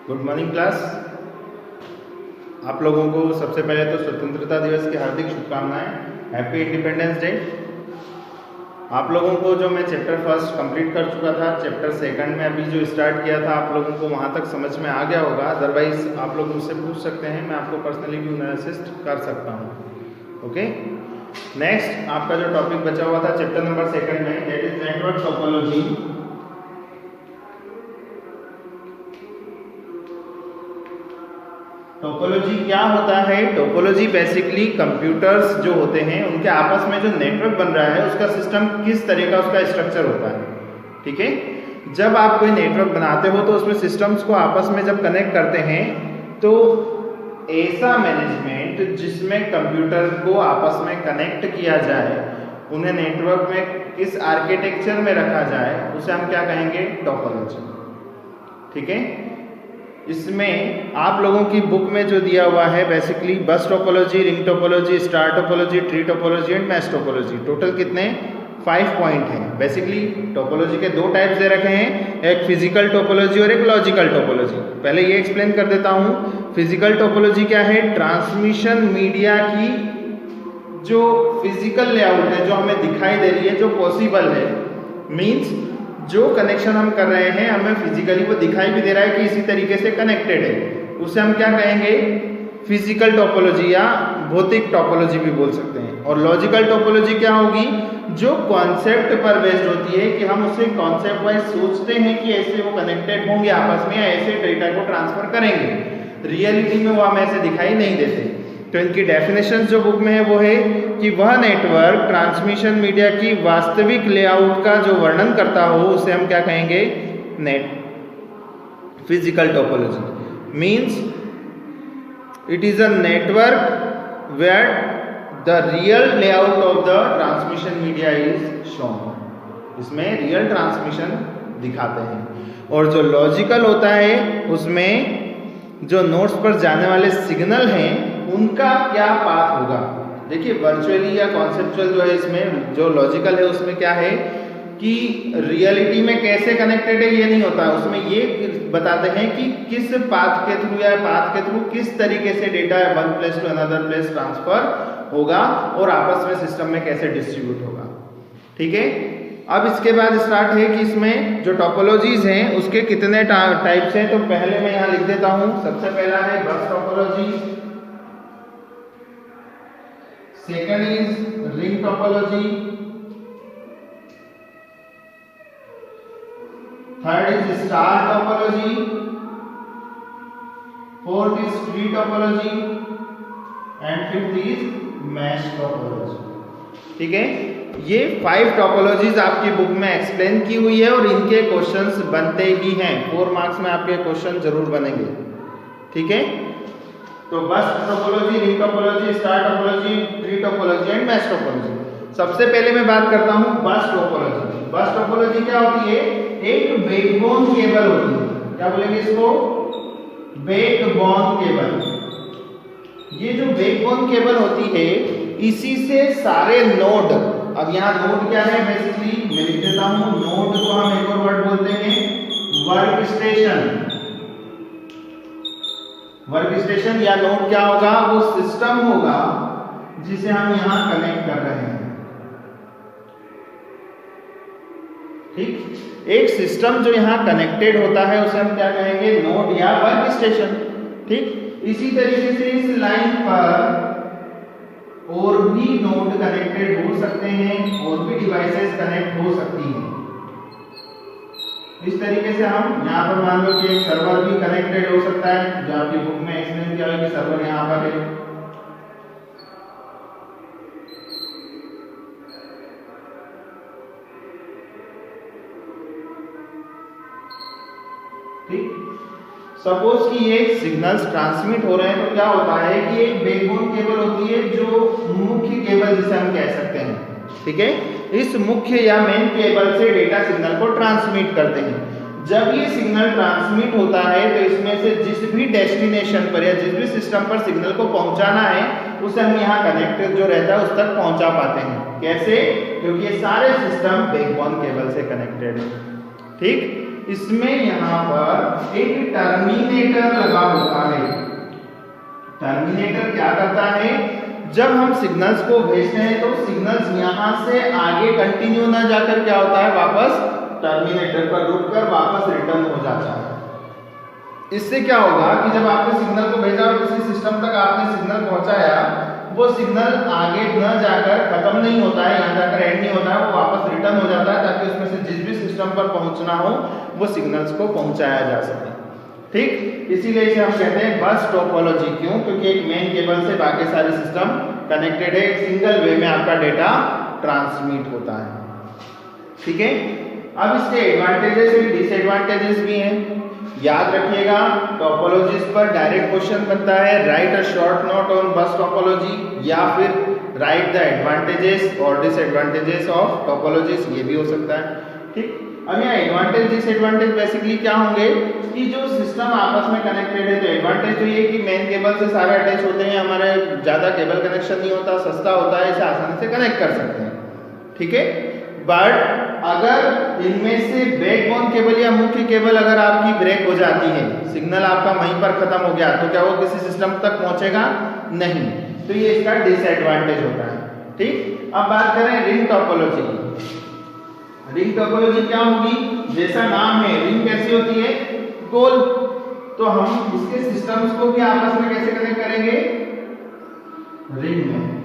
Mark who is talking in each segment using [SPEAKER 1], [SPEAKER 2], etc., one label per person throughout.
[SPEAKER 1] Good morning class. आप लोगों को सबसे पहले तो स्वतंत्रता दिवस की हार्दिक शुभकामनाएं। Happy independence day. आप लोगों को जो मैं चैप्टर फर्स्ट कंप्लीट कर चुका था, चैप्टर सेकंड में अभी जो स्टार्ट किया था, आप लोगों को वहां तक समझ में आ गया होगा। अदरवाइज आप लोग मुझसे पूछ सकते हैं, मैं आपको पर्सनली भी असिस्ट कर सकता हूँ। ओके, नेक्स्ट आपका जो टॉपिक बचा हुआ था चैप्टर नंबर सेकंड में, that is network topology. Topology क्या होता है? टोपोलॉजी बेसिकली कंप्यूटर्स जो होते हैं उनके आपस में जो नेटवर्क बन रहा है उसका सिस्टम किस तरह का उसका स्ट्रक्चर होता है। ठीक है, जब आप कोई नेटवर्क बनाते हो तो उसमें सिस्टम्स को आपस में जब कनेक्ट करते हैं तो ऐसा मैनेजमेंट जिसमें कंप्यूटर को आपस में कनेक्ट किया जाए, उन्हें नेटवर्क में किस आर्किटेक्चर में रखा जाए, उसे हम क्या कहेंगे? टोपोलॉजी। ठीक है, इसमें आप लोगों की बुक में जो दिया हुआ है बेसिकली बस topology, ring topology, star topology, tree topology and mesh topology, total कितने 5 पॉइंट हैं। बेसिकली टोपोलॉजी के दो टाइप्स दे रखे हैं, एक फिजिकल टोपोलॉजी और एक लॉजिकल टोपोलॉजी। पहले ये एक्सप्लेन कर देता हूँ। फिजिकल टोपोलॉजी क्या है? ट्रांसमिशन मीडिया की जो फिजिकल लेआउट है, जो हमें दिखाई दे रही है, जो पॉसिबल है, मीन्स जो कनेक्शन हम कर रहे हैं हमें फिजिकली वो दिखाई भी दे रहा है कि इसी तरीके से कनेक्टेड है, उसे हम क्या कहेंगे? फिजिकल टोपोलॉजी या भौतिक टोपोलॉजी भी बोल सकते हैं। और लॉजिकल टोपोलॉजी क्या होगी? जो कॉन्सेप्ट पर बेस्ड होती है कि हम उसे कॉन्सेप्ट वाइज सोचते हैं कि ऐसे वो कनेक्टेड होंगे आपस में या ऐसे डेटा को ट्रांसफर करेंगे। रियलिटी में वो हमें ऐसे दिखाई नहीं देते। तो इनकी डेफिनेशन जो बुक में है वो है कि वह नेटवर्क ट्रांसमिशन मीडिया की वास्तविक लेआउट का जो वर्णन करता हो उसे हम क्या कहेंगे? Physical topology. Means it is a network where the real layout of the transmission media is shown. इसमें रियल ट्रांसमिशन दिखाते हैं। और जो लॉजिकल होता है उसमें जो नोड्स पर जाने वाले सिग्नल हैं उनका क्या पाथ होगा। देखिए, वर्चुअली या कॉन्सेप्चुअल जो है, इसमें जो लॉजिकल है उसमें क्या है कि रियलिटी में कैसे कनेक्टेड है ये नहीं होता, उसमें ये बताते हैं कि किस पाथ के थ्रू या पाथ के थ्रू किस तरीके से data one place to another place transfer होगा और आपस में सिस्टम में कैसे डिस्ट्रीब्यूट होगा। ठीक है, अब इसके बाद स्टार्ट है कि इसमें जो टोपोलॉजीज हैं उसके कितने टाइप्स हैं। तो पहले मैं यहाँ लिख देता हूँ। सबसे पहला है बस topology, second is ring topology, third is star topology, fourth is tree topology and fifth is mesh topology. ठीक है, ये 5 टोपोलॉजीज आपकी बुक में एक्सप्लेन की हुई है और इनके क्वेश्चंस बनते ही हैं। 4 मार्क्स में आपके क्वेश्चन जरूर बनेंगे। ठीक है, तो बस topology, ring topology, star topology, tree topology and mesh topology. सबसे पहले मैं बात करता हूं बस टोपोलॉजी। बस टोपोलॉजी क्या होती है? एक बैकबोन केबल होती है। क्या बोलेंगे इसको? Backbone cable. ये जो बैकबोन केबल होती है इसी से सारे नोड, अब यहाँ नोड क्या है? बेसिकली मैं लिख देता हूं, नोड को हम एक और वर्ड बोलते हैं वर्क स्टेशन। वर्क स्टेशन या नोड क्या होगा? वो सिस्टम होगा जिसे हम यहां कनेक्ट कर रहे हैं। ठीक, एक सिस्टम जो यहां कनेक्टेड होता है उसे हम क्या कहेंगे? नोड या वर्क स्टेशन। ठीक, इसी तरीके से इस लाइन पर और भी नोड कनेक्टेड हो सकते हैं और भी डिवाइसेस कनेक्ट हो सकती हैं। इस तरीके से हम यहाँ पर मान लो कि एक सर्वर भी कनेक्टेड हो सकता है, जो आपकी बुक में एक्सप्लेन किया है कि सर्वर यहाँ पर है। ठीक, सपोज कि ये सिग्नल्स ट्रांसमिट हो रहे हैं तो क्या होता है कि एक बैकबोन केबल होती है जो मुख्य केबल जिसे हम कह सकते हैं। ठीक है, इस मुख्य या मेन केबल से डेटा सिग्नल को ट्रांसमिट करते हैं। जब ये सिग्नल ट्रांसमिट होता है तो इसमें से जिस भी डेस्टिनेशन पर या जिस भी सिस्टम पर सिग्नल को पहुंचाना है उसे हम यहाँ कनेक्टेड जो रहता है उस तक पहुंचा पाते हैं। कैसे? क्योंकि ये सारे सिस्टम बैकबोन केबल से कनेक्टेड है। ठीक, इसमें यहाँ पर एक टर्मिनेटर टर्मिनेटर क्या करता है, जब हम सिग्नल्स को भेजते हैं तो सिग्नल्स यहां से आगे कंटिन्यू ना जाकर क्या होता है, वापस टर्मिनेटर पर रुककर वापस रिटर्न हो जाता है। इससे क्या होगा कि जब आपने सिग्नल को भेजा और किसी सिस्टम तक आपने सिग्नल पहुंचाया, वो सिग्नल आगे न जाकर खत्म नहीं होता है, यहाँ जाकर एंड नहीं होता है, वो वापस रिटर्न हो जाता है ताकि उसमें से जिस भी सिस्टम पर पहुंचना हो वो सिग्नल्स को पहुंचाया जा सके। ठीक, इसीलिए इसे हम कहते हैं बस टोपोलॉजी। क्यों? क्योंकि एक मेन केबल से बाकी सारे सिस्टम कनेक्टेड है, सिंगल वे में आपका डेटा ट्रांसमिट होता है। ठीक है, अब इसके एडवांटेजेस और डिसएडवांटेजेस भी हैं, याद रखिएगा। टोपोलॉजीज पर डायरेक्ट क्वेश्चन बनता है, right a short note on बस टोपोलॉजी, या फिर राइट द एडवांटेजेस और डिसएडवांटेजेस ऑफ टोपोलॉजीज, ये भी हो सकता है। ठीक, अब यहाँ एडवांटेज डिसएडवांटेज बेसिकली क्या होंगे कि जो सिस्टम आपस में कनेक्टेड है, तो एडवांटेज तो ये कि मेन केबल से सारे अटैच होते हैं, हमारे ज़्यादा केबल कनेक्शन नहीं होता, सस्ता होता है, इसे आसानी से कनेक्ट कर सकते हैं। ठीक है, बट अगर इनमें से बैकबोन केबल या मुख्य केबल अगर आपकी ब्रेक हो जाती है, सिग्नल आपका वहीं पर खत्म हो गया, तो क्या वो किसी सिस्टम तक पहुंचेगा? नहीं, तो ये इसका डिसएडवांटेज होता है। ठीक, अब बात करें रिंग टोपोलॉजी की। रिंग टोपोलॉजी क्या होगी? जैसा नाम है, रिंग कैसी होती है? गोल। तो हम इसके सिस्टम्स को भी आपस में कैसे कनेक्ट करेंगे? रिंग में।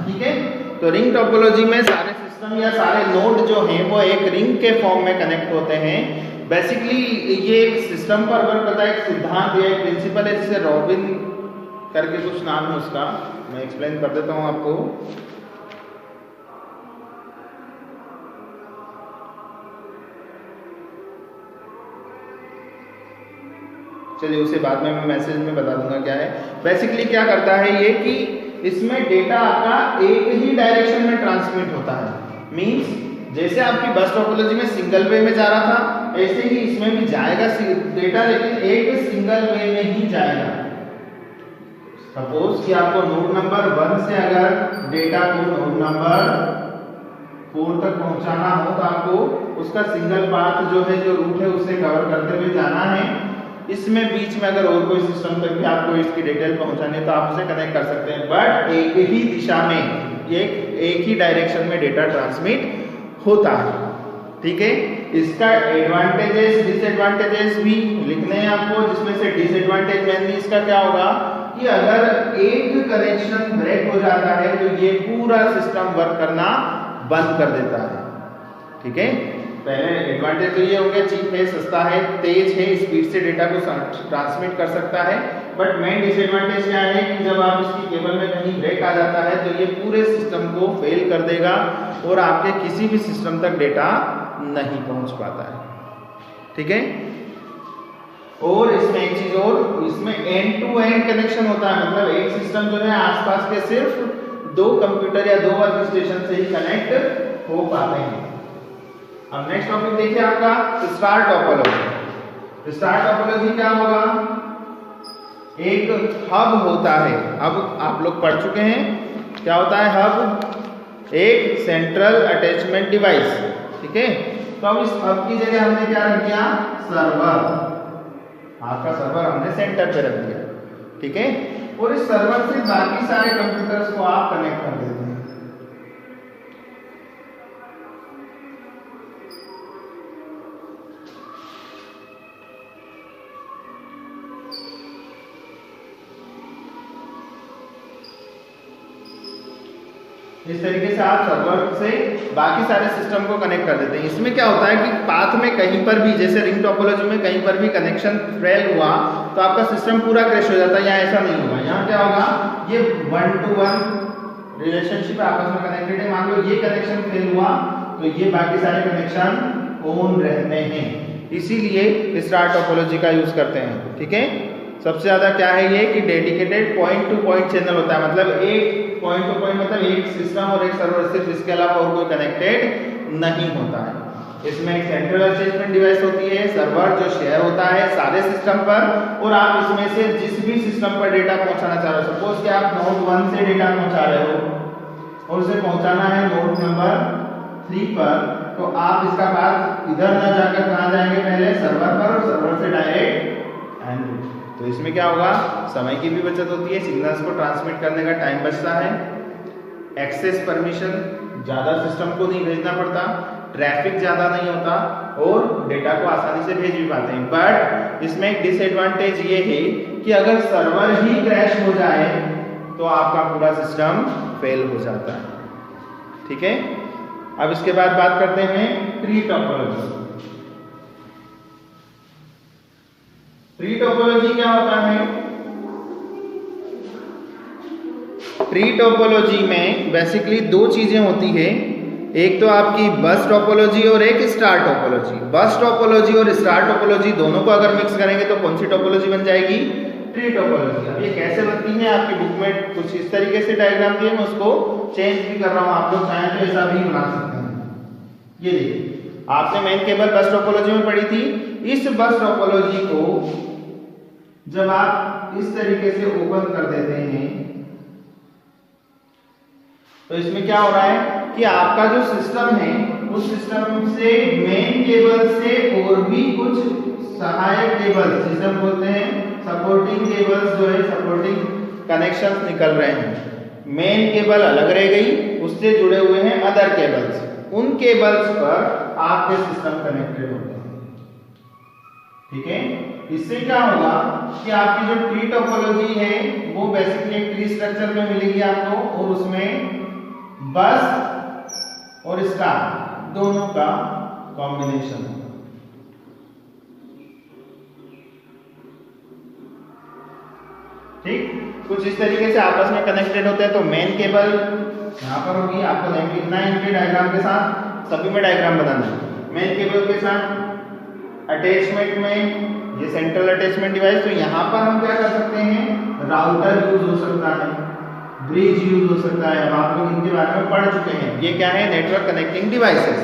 [SPEAKER 1] ठीक है, तो रिंग टोपोलॉजी में सारे सिस्टम या सारे नोड जो हैं वो एक रिंग के फॉर्म में कनेक्ट होते हैं। बेसिकली ये एक सिस्टम पर वर्क करता है, एक सिद्धांत या एक प्रिंसिपल है, जिसे रॉबिन करके कुछ नाम है उसका, मैं एक्सप्लेन कर देता हूँ आपको। चलिए उसे बाद में मैं मैसेज में बता दूंगा क्या है। बेसिकली क्या करता है ये कि इसमें डेटा आपका एक ही डायरेक्शन में ट्रांसमिट होता है। मींस जैसे आपकी बस टोपोलॉजी में सिंगल वे में जा रहा था, ऐसे ही इसमें भी जाएगा डेटा, लेकिन एक सिंगल वे में ही जाएगा। सपोज कि आपको नोड नंबर 1 से अगर डेटा को नोड नंबर 4 तक पहुंचाना हो, तो आपको उसका सिंगल पाथ जो है, जो रूट है, उसे कवर करते हुए जाना है। इसमें बीच में अगर और कोई सिस्टम तक भी आपको इसकी डिटेल पहुंचानी है तो आप उसे कनेक्ट कर सकते हैं, बट एक ही दिशा में, एक ही डायरेक्शन में डेटा ट्रांसमिट होता है। ठीक है, इसका एडवांटेजेस डिसएडवांटेजेस भी लिखने हैं आपको, जिसमें से डिसएडवांटेज मेनली इसका क्या होगा कि अगर एक कनेक्शन ब्रेक हो जाता है तो ये पूरा सिस्टम वर्क करना बंद कर देता है। ठीक है, पहले एडवांटेज तो ये हो गया, चीप है, सस्ता है, तेज है, स्पीड से डेटा को ट्रांसमिट कर सकता है। बट मेन डिसएडवांटेज क्या है कि जब आप इसकी केबल में कहीं ब्रेक आ जाता है तो ये पूरे सिस्टम को फेल कर देगा और आपके किसी भी सिस्टम तक डेटा नहीं पहुंच पाता है। ठीक है, और इसमें एक चीज और, इसमें एंड टू एंड कनेक्शन होता है, मतलब एक सिस्टम जो है आसपास के सिर्फ 2 कंप्यूटर या 2 वर्क स्टेशन से ही कनेक्ट हो पाते हैं। अब नेक्स्ट टॉपिक देखिए आपका स्टार टोपोलॉजी। स्टार टोपोलॉजी क्या होगा? एक हब होता है। अब आप लोग पढ़ चुके हैं क्या होता है हब? एक सेंट्रल अटैचमेंट डिवाइस। ठीक है, तो अब इस हब की जगह हमने क्या रख दिया? सर्वर। आपका सर्वर हमने सेंटर पे रख दिया। ठीक है, और इस सर्वर से बाकी सारे कंप्यूटर्स को आप कनेक्ट कर देते हैं। इस तरीके से आप सर्वर से बाकी सारे सिस्टम को कनेक्ट कर देते हैं। इसमें क्या होता है कि पाथ में कहीं पर भी, जैसे रिंग टोपोलॉजी में कहीं पर भी कनेक्शन फेल हुआ तो आपका सिस्टम पूरा क्रैश हो जाता है। यहाँ ऐसा नहीं होगा, यहाँ क्या होगा, ये 1 to 1 रिलेशनशिप आपस में कनेक्टेड है। मान लो ये कनेक्शन फेल हुआ तो ये बाकी सारे कनेक्शन ऑन रहते हैं, इसीलिए स्टार टोपोलॉजी का यूज करते हैं। ठीक है, सबसे ज्यादा क्या है ये कि dedicated point two point channel होता है, मतलब एक पॉइंट टू पॉइंट, मतलब एक सिस्टम और एक सर्वर, सिर्फ इसके अलावा और कोई कनेक्टेड नहीं होता है। इसमें एक सेंट्रल अटैचमेंट डिवाइस होती है, सर्वर जो शेयर होता है सारे सिस्टम पर, और आप इसमें से जिस भी सिस्टम पर डेटा पहुंचाना चाह रहे हो, सपोज कि आप नोड 1 से डेटा पहुंचा रहे हो और उसे पहुंचाना है नोड नंबर 3 पर, तो आप इसका बात इधर ना जाकर कहां जाएंगे, पहले सर्वर पर, और सर्वर से डायरेक्ट एंड। तो इसमें क्या होगा, समय की भी बचत होती है, सिग्नल्स को ट्रांसमिट करने का टाइम बचता है, एक्सेस परमिशन ज़्यादा सिस्टम को नहीं भेजना पड़ता, ट्रैफिक ज़्यादा नहीं होता, और डेटा को आसानी से भेज भी पाते हैं। बट इसमें एक डिसएडवांटेज ये है कि अगर सर्वर ही क्रैश हो जाए तो आपका पूरा सिस्टम फेल हो जाता है। ठीक है, अब इसके बाद बात करते हैं ट्री टोपोलॉजी। ट्री टोपोलॉजी क्या होता है? ट्री टोपोलॉजी में बेसिकली दो चीजें होती है, एक तो आपकी बस टोपोलॉजी और एक स्टार टोपोलॉजी। बस टोपोलॉजी और स्टार टोपोलॉजी दोनों को अगर मिक्स करेंगे तो कौन सी टोपोलॉजी बन जाएगी? Tree topology. अब ये कैसे बनती है, आपकी बुक में कुछ इस तरीके से डायग्राम दिए, मैं उसको चेंज भी कर रहा हूँ, आप लोग चाहें तो ऐसा भी बना सकते हैं। ये देखिए, आपने मेन केबल बस टोपोलॉजी में पढ़ी थी। इस बस टोपोलॉजी को जब आप इस तरीके से ओपन कर देते हैं तो इसमें क्या हो रहा है कि आपका जो सिस्टम है उस सिस्टम से मेन केबल से और भी कुछ सहायक केबल्स, जिसे हम बोलते हैं सपोर्टिंग केबल्स, जो है सपोर्टिंग कनेक्शंस निकल रहे हैं। मेन केबल अलग रह गई, उससे जुड़े हुए हैं अदर केबल्स, उन केबल्स पर आपके सिस्टम कनेक्टेड होते हैं। ठीक है, इससे क्या होगा कि आपकी जो ट्री टोपोलॉजी है वो बेसिकली एक ट्री स्ट्रक्चर में मिलेगी आपको, और उसमें बस और स्टार दोनों का कॉम्बिनेशन है। ठीक, कुछ इस तरीके से आपस में कनेक्टेड होते हैं। तो मेन केबल यहाँ पर होगी, आपको नेम लिखना है इनके डायग्राम के साथ, सभी में डायग्राम बनाना है। मेन केबल के साथ अटैचमेंट में ये सेंट्रल अटैचमेंट डिवाइस, तो यहाँ पर हम क्या कर सकते हैं, राउटर यूज हो सकता है, ब्रिज यूज हो सकता है, अब आप लोग इनके बारे में पढ़ चुके हैं। ये क्या है, नेटवर्क कनेक्टिंग डिवाइसेस।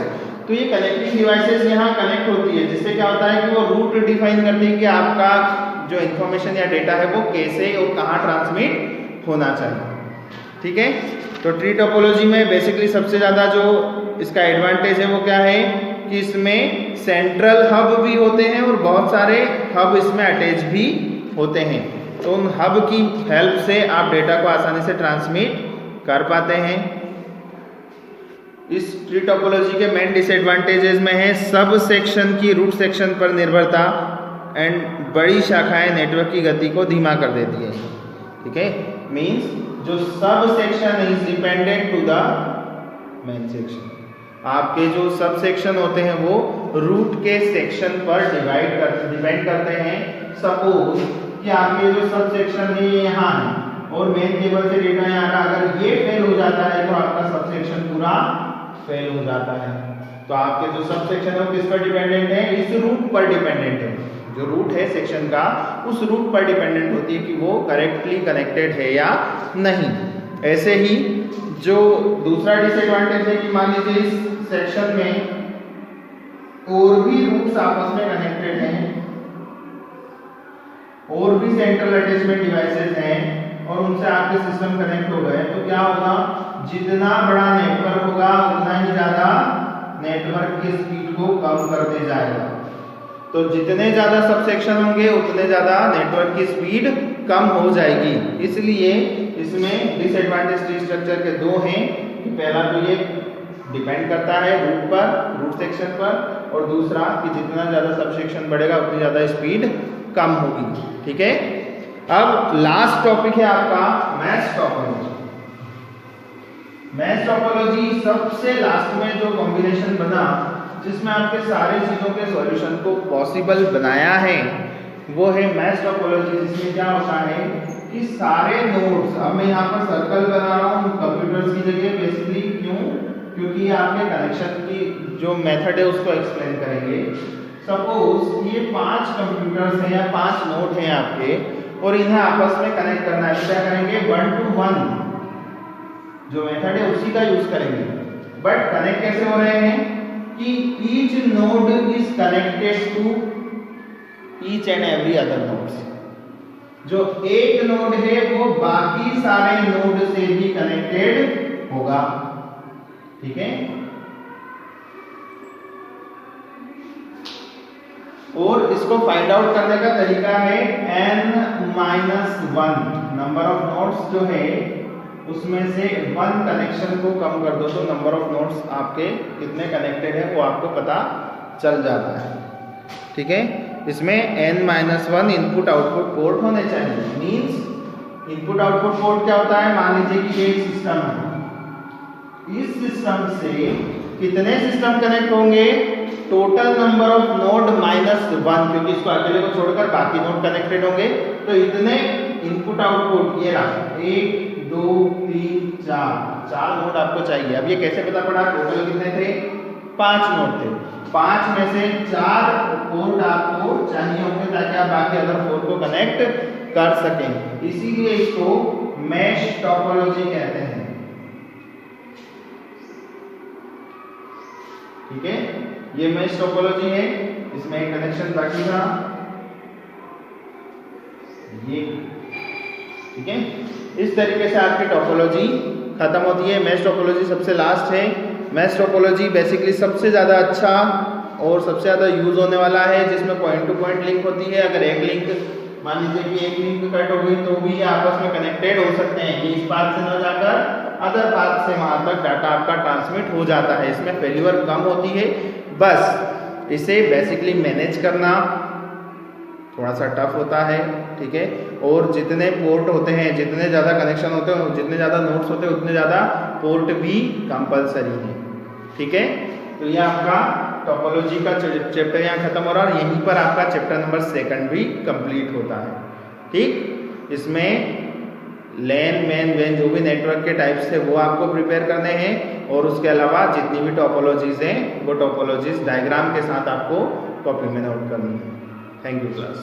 [SPEAKER 1] तो ये कनेक्टिंग डिवाइसेस यहाँ कनेक्ट होती है, जिससे क्या होता है कि वो रूट डिफाइन करती है कि आपका जो इन्फॉर्मेशन या डेटा है वो कैसे और कहाँ ट्रांसमिट होना चाहिए। ठीक है, तो ट्री टोपोलॉजी में बेसिकली सबसे ज़्यादा जो इसका एडवांटेज है वो क्या है कि इसमें सेंट्रल हब भी होते हैं और बहुत सारे हब इसमें अटैच भी होते हैं। तो उन हब की हेल्प से आप डेटा को आसानी से ट्रांसमिट कर पाते हैं। इस ट्री टोपोलॉजी के मेन डिसएडवांटेजेस में है सब सेक्शन की रूट सेक्शन पर निर्भरता एंड बड़ी शाखाएं नेटवर्क की गति को धीमा कर देती है। ठीक है, मींस जो sub section is dependent to the main section. आपके जो सब सेक्शन होते हैं वो रूट के सेक्शन पर डिपेंड करते हैं। सपोज कि आपके जो सब सेक्शन है ये यहाँ है और मेन केबल से डेटा यहाँ का, अगर ये फेल हो जाता है तो आपका सब सेक्शन पूरा फेल हो जाता है। तो आपके जो सब सेक्शन है वो किस पर डिपेंडेंट है, इस रूट पर डिपेंडेंट है। जो रूट है सेक्शन का उस रूट पर डिपेंडेंट होती है कि वो करेक्टली कनेक्टेड है या नहीं। ऐसे ही जो दूसरा डिसएडवांटेज है कि मान लीजिए इस सेक्शन में और भी रूट्स आपस में कनेक्टेड हैं और भी सेंट्रल अटैचमेंट डिवाइसेस हैं और उनसे आपके सिस्टम कनेक्ट हो गए, तो क्या होगा, जितना बड़ा नेटवर्क होगा उतना ही ज्यादा नेटवर्क की स्पीड को कम करते जाएगा। तो जितने ज्यादा सब सेक्शन होंगे उतने ज्यादा नेटवर्क की स्पीड कम हो जाएगी। इसलिए इसमें डिसएडवांटेज ट्री स्ट्रक्चर के दो हैं कि पहला तो ये डिपेंड करता है रूट पर, रूट सेक्शन पर, और दूसरा कि जितना ज्यादा सब सेक्शन बढ़ेगा उतनी ज्यादा स्पीड कम होगी। ठीक है, अब लास्ट टॉपिक है आपका मैश टोपोलॉजी। मैश टोपोलॉजी सबसे लास्ट में जो कॉम्बिनेशन बना जिसमें आपके सारे चीजों के सॉल्यूशन को पॉसिबल बनाया है वो है मैश टोपोलॉजी, जिसमें क्या होता है कि सारे नोड्स, अब मैं यहाँ पर सर्कल बना रहा हूँ कंप्यूटर्स की जगह बेसिकली, क्यों, क्योंकि आपके कनेक्शन की जो मेथड है उसको एक्सप्लेन करेंगे। सपोज ये 5 कंप्यूटर्स हैं या 5 नोड हैं आपके और इन्हें आपस में कनेक्ट करना है, तो क्या करेंगे, 1 to 1 जो मेथड है उसी का यूज करेंगे। बट कनेक्ट कैसे हो रहे हैं, कि each node is connected to each and every other nodes. जो एक नोड है वो बाकी सारे नोड से भी कनेक्टेड होगा, ठीक है। और इसको फाइंड आउट करने का तरीका है n-1 नंबर ऑफ नोड्स जो है उसमें से 1 कनेक्शन को कम कर दो तो नंबर ऑफ नोड्स आपके कितने कनेक्टेड है वो आपको पता चल जाता है, ठीक है। इसमें n-1 इनपुट आउटपुट पोर्ट होने चाहिए। मींस इनपुट आउटपुट पोर्ट क्या होता है, मान लीजिए कि एक सिस्टम है, इस सिस्टम से कितने सिस्टम कनेक्ट होंगे, टोटल नंबर ऑफ नोड -1, क्योंकि इसको अकेले को छोड़कर बाकी नोड कनेक्टेड होंगे, तो इतने इनपुट आउटपुट ये रहा 1 2 3 4 नोड आपको चाहिए। अब ये कैसे पता पड़ा, टोटल कितने थे, 5 नोड थे, 5 में से 4 पोर्ट आपको चाहिए होंगे ताकि आप बाकी अदर 4 को कनेक्ट कर सकें। इसीलिए इसको मैश टोपोलॉजी कहते हैं, ठीक है। ये मैश टोपोलॉजी है, इसमें एक कनेक्शन बाकी था ये, ठीक है। इस तरीके से आपकी टोपोलॉजी खत्म होती है। मैश टोपोलॉजी सबसे लास्ट है। मैश टोपोलॉजी बेसिकली सबसे ज़्यादा अच्छा और सबसे ज़्यादा यूज होने वाला है, जिसमें पॉइंट टू पॉइंट लिंक होती है। अगर एक लिंक मान लीजिए कि एक लिंक कट हो गई तो भी आपस में कनेक्टेड हो सकते हैं, ये इस पाथ से न जाकर अदर पाथ से वहाँ तक डाटा आपका ट्रांसमिट हो जाता है। इसमें फेल्यूर कम होती है, बस इसे बेसिकली मैनेज करना थोड़ा सा टफ होता है, ठीक है। और जितने पोर्ट होते हैं, जितने ज़्यादा कनेक्शन होते हैं, जितने ज़्यादा नोड्स होते हैं, उतने ज़्यादा पोर्ट भी कंपलसरी है, ठीक है। तो ये आपका टोपोलॉजी का चैप्टर यहाँ खत्म हो रहा है और यहीं पर आपका चैप्टर नंबर 2 भी कंप्लीट होता है, ठीक। इसमें लैन मैन वैन जो भी नेटवर्क के टाइप्स थे वो आपको प्रिपेयर करने हैं, और उसके अलावा जितनी भी टोपोलॉजीज हैं वो टोपोलॉजीज डायग्राम के साथ आपको कॉपी में नोट करनी है। Thank you class.